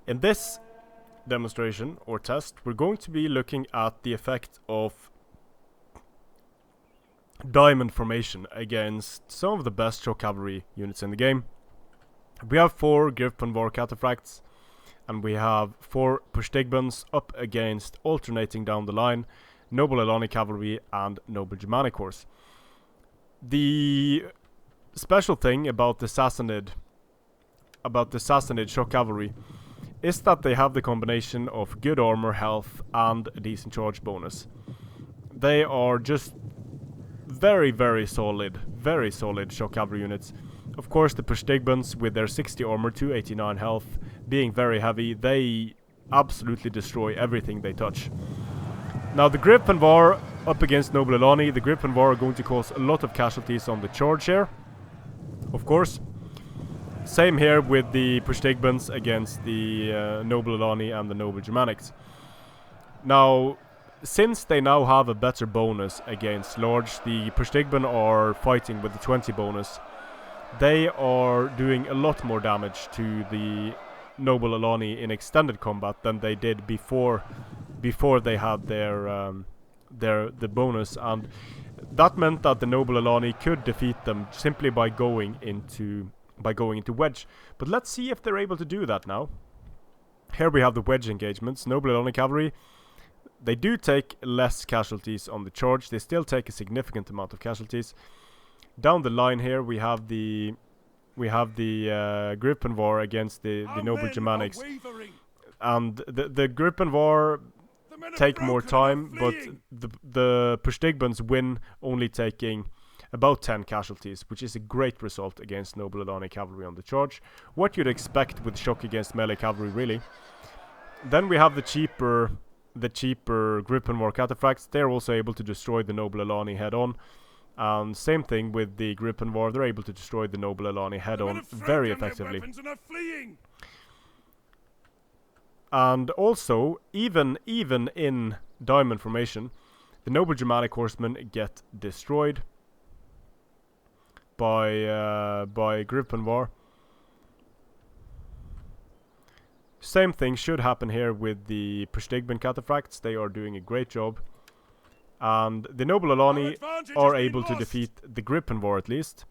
In this demonstration or test, we're going to be looking at the effect of diamond formation against some of the best shock cavalry units in the game. We have 4 Gripen War Cataphracts, and we have 4 Pushtigbans up against, alternating down the line, Noble Anali cavalry and Noble Germanic horse. The special thing about the Sassanid Shock cavalry is that they have the combination of good armor, health, and a decent charge bonus. They are just very solid shock cavalry units. Of course, the Pushtigbans with their 60 armor, 289 health, being very heavy, they absolutely destroy everything they touch. Now the Gripen War up against Noble Anali, the Gripen War are going to cause a lot of casualties on the charge here, of course. Same here with the Pushtigbans against the Noble Anali and the Noble Germanics. Now, since they now have a better bonus against large, the Pushtigban are fighting with the 20 bonus. They are doing a lot more damage to the Noble Anali in extended combat than they did before they had the bonus, and that meant that the Noble Anali could defeat them simply by going into wedge. But let's see if they're able to do that now. Here we have the wedge engagements. Noble Anali cavalry, they do take less casualties on the charge. They still take a significant amount of casualties. Down the line here we have the Gripen War against the Noble Germanics, and the Gripen War take more time, but the Pushtigbans win, only taking about 10 casualties, which is a great result against Noble Anali cavalry on the charge. What you'd expect with shock against melee cavalry, really. Then we have the cheaper Gripen War Cataphracts. They're also able to destroy the Noble Anali head on. And same thing with the Gripen War, they're able to destroy the Noble Anali head on very effectively. And also, even in diamond formation, the Noble Germanic horsemen get destroyed by Gripen War. Same thing should happen here with the Pushtigban Cataphracts. They are doing a great job. And the Noble Anali are able to defeat the Gripen War at least.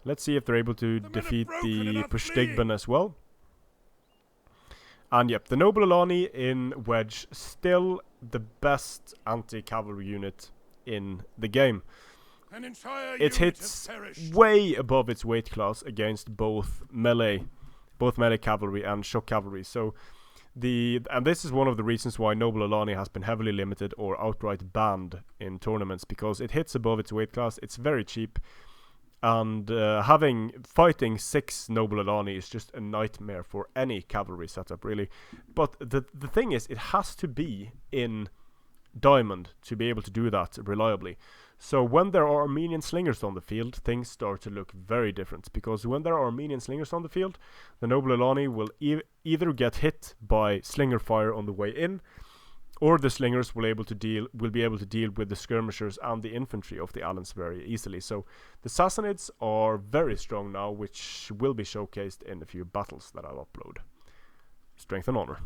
Let's see if they're able to defeat the Pushtigban as well. And yep, the Noble Anali in wedge, still the best anti-cavalry unit in the game. It hits way above its weight class against both melee cavalry and shock cavalry. So and this is one of the reasons why Noble Anali has been heavily limited or outright banned in tournaments, because it hits above its weight class. It's very cheap, and fighting 6 Noble Anali is just a nightmare for any cavalry setup, really. But the thing is, it has to be in diamond to be able to do that reliably. So when there are Armenian slingers on the field, things start to look very different, because when there are Armenian slingers on the field, the Noble Anali will either get hit by slinger fire on the way in, or the slingers will be able to deal with the skirmishers and the infantry of the Alans very easily. So the Sassanids are very strong now, which will be showcased in a few battles that I'll upload. Strength and honor.